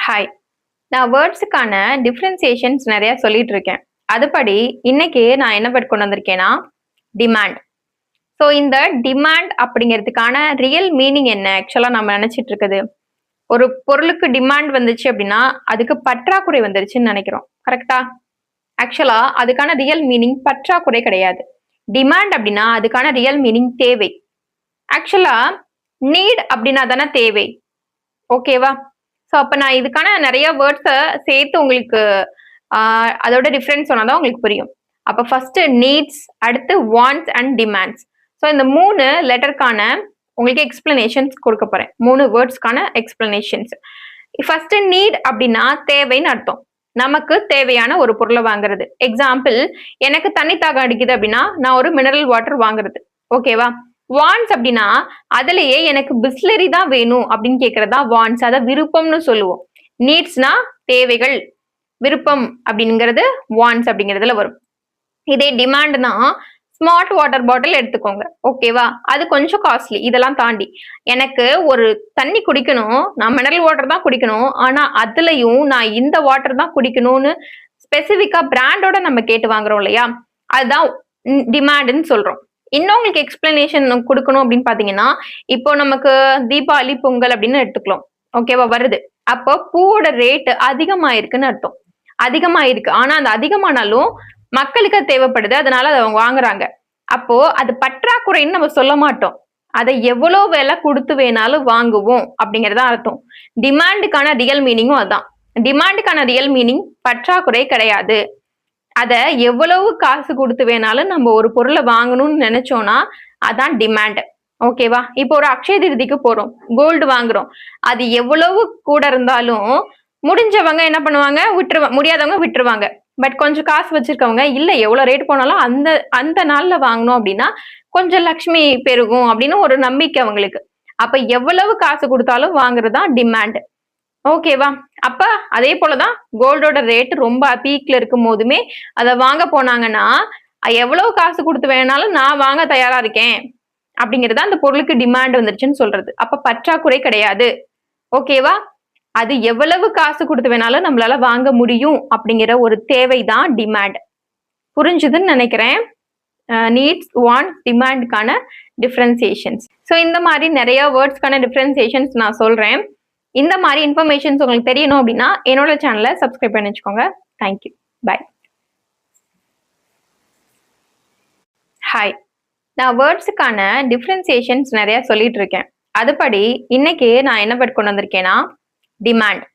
Hi. நான் வேர்ட்ஸுக்கான differentiations நெறைய சொல்லிட்டு இருக்கேன். அதுபடி இன்னைக்கு நான் என்ன வேர்ட் கொண்டு வந்திருக்கேன்னா, டிமாண்ட். ஸோ இந்த டிமாண்ட் அப்படிங்கிறதுக்கான ரியல் மீனிங் என்ன? ஆக்சுவலா நம்ம நெனச்சிட்டு இருக்குது. ஒரு பொருளுக்கு டிமாண்ட் வந்துச்சு அப்படின்னா, அதுக்கு பற்றாக்குறை வந்துருச்சுன்னு நெனைக்கிறோம். கரெக்ட்டா? ஆக்சுவலா அதுக்கான ரியல் மீனிங் பற்றாக்குறை கிடையாது. டிமாண்ட் அப்படின்னா அதுக்கான ரியல் மீனிங் தேவை. ஆக்சுவலா நீட் அப்படின்னா தானே தேவை. ஓகேவா? ஸோ அப்ப நான் இதுக்கான நெறைய வேர்ட்ஸ சேர்த்து உங்களுக்கு அதோட டிஃபரன்ஸ் சொன்னா தான் உங்களுக்கு புரியும். அப்ப ஃபர்ஸ்ட் நீட்ஸ், அடுத்து வாண்ட்ஸ் அண்ட் டிமாண்ட்ஸ். ஸோ இந்த 3 லெட்டருக்கான உங்களுக்கு எக்ஸ்பிளனேஷன்ஸ் குடுக்க போறேன். 3 வேர்ட்ஸ்க்கான எக்ஸ்பிளனேஷன்ஸ். ஃபர்ஸ்ட் நீட் அப்படின்னா தேவைன்னு அர்த்தம். நமக்கு தேவையான ஒரு பொருள வாங்குறது. எக்ஸாம்பிள், எனக்கு தண்ணி தாகம் அடிக்குது அப்படின்னா, நான் ஒரு மினரல் வாட்டர் வாங்குறது. ஓகேவா? வாண்ட்ஸ் அப்படின்னா அதுலயே எனக்கு பிஸ்லரி தான் வேணும் அப்படின்னு கேட்கறதா வாண்ட்ஸ். அத விருப்பம்னு சொல்லுவோம். நீட்ஸ்னா தேவைகள், விருப்பம் அப்படிங்கிறது வாண்ட்ஸ் அப்படிங்கிறதுல வரும். இதே டிமாண்ட்னா ஸ்மார்ட் வாட்டர் பாட்டில் எடுத்துக்கோங்க. ஓகேவா? அது கொஞ்சம் காஸ்ட்லி. இதெல்லாம் தாண்டி எனக்கு ஒரு தண்ணி குடிக்கணும், நான் மினரல் வாட்டர் தான் குடிக்கணும். ஆனா அதுலயும் நான் இந்த வாட்டர் தான் குடிக்கணும்னு ஸ்பெசிபிக்கா பிராண்டோட நம்ம கேட்டு வாங்குறோம் இல்லையா? அதுதான் டிமாண்ட்னு சொல்றோம். இன்னும் உங்களுக்கு எக்ஸ்பிளனேஷன் குடுக்கணும் அப்படின்னு பாத்தீங்கன்னா, இப்போ நமக்கு தீபாவளி, பொங்கல் அப்படின்னு எடுத்துக்கலாம். ஓகேவா? வருது. அப்போ பூவோட ரேட் அதிகமாயிருக்குன்னு அர்த்தம். அதிகமாயிருக்கு. ஆனா அந்த அதிகமானாலும் மக்களுக்கு அது தேவைப்படுது. அதனால அத அவங்க வாங்குறாங்க. அப்போ அது பற்றாக்குறைன்னு நம்ம சொல்ல மாட்டோம். அத எவ்வளோ விலை குடுத்து வேணாலும் வாங்குவோம் அப்படிங்கிறது தான் அர்த்தம். டிமாண்டுக்கான ரியல் மீனிங்கும் அதான். டிமாண்டுக்கான ரியல் மீனிங் பற்றாக்குறை கிடையாது. அத எவ்வளவு காசு குடுத்து வேணாலும் நம்ம ஒரு பொருள வாங்கணும்னு நெனைச்சோம்னா, அதான் டிமாண்ட். ஓகேவா? இப்போ ஒரு அக்ஷய திருதிக்கு போறோம். கோல்டு வாங்குறோம். அது எவ்வளவு கூட இருந்தாலும் முடிஞ்சவங்க என்ன பண்ணுவாங்க? முடியாதவங்க விட்டுருவாங்க. பட் கொஞ்சம் காசு வச்சிருக்கவங்க, இல்ல எவ்வளவு ரேட் போனாலும் அந்த அந்த நாள்ல வாங்கணும் அப்படின்னா, கொஞ்சம் லக்ஷ்மி பெருகும் அப்படின்னு ஒரு நம்பிக்கை அவங்களுக்கு. அப்ப எவ்வளவு காசு குடுத்தாலும் வாங்குறது தான் டிமாண்ட். ஓகேவா? அப்ப அதே போலதான் கோல்டோட ரேட் ரொம்ப பீக்ல இருக்கும் போதுமே அத வாங்க போனாங்கன்னா, எவ்வளவு காசு குடுத்து வேணாலும் நான் வாங்க தயாரா இருக்கேன். அப்படிங்கிறது அந்த பொருளுக்கு டிமாண்ட் வந்துருச்சுன்னு சொல்றது. அப்ப பற்றாக்குறை கிடையாது. ஓகேவா? அது எவ்வளவு காசு குடுத்து வேணாலும் நம்மளால வாங்க முடியும் அப்படிங்கிற ஒரு தேவை தான் டிமாண்ட். புரிஞ்சுதுன்னு நெனைக்கிறேன். நீட்ஸ், வாண்ட்ஸ், டிமாண்ட்க்கான டிஃபரன்சியேஷன்ஸ். ஸோ இந்த மாரி நெறைய வேர்ட்ஸ்க்கான டிஃபரன்சியேஷன்ஸ் நான் சொல்றேன். இந்த மாரி இன்ஃபர்மேஷன்ஸ் உங்களுக்கு தெரியணும் அப்படின்னா, என்னோட சேனல சப்ஸ்கிரைப் பண்ணி வச்சுக்கோங்க. Thank you. பாய். ஹாய். நான் வேர்ட்ஸுக்கான டிஃபரன்சியேஷன்ஸ் நெறைய சொல்லிட்டு இருக்கேன். அதுபடி இன்னைக்கு நான் என்ன வேர்ட் கொண்டு வந்திருக்கேன்னா, டிமாண்ட்.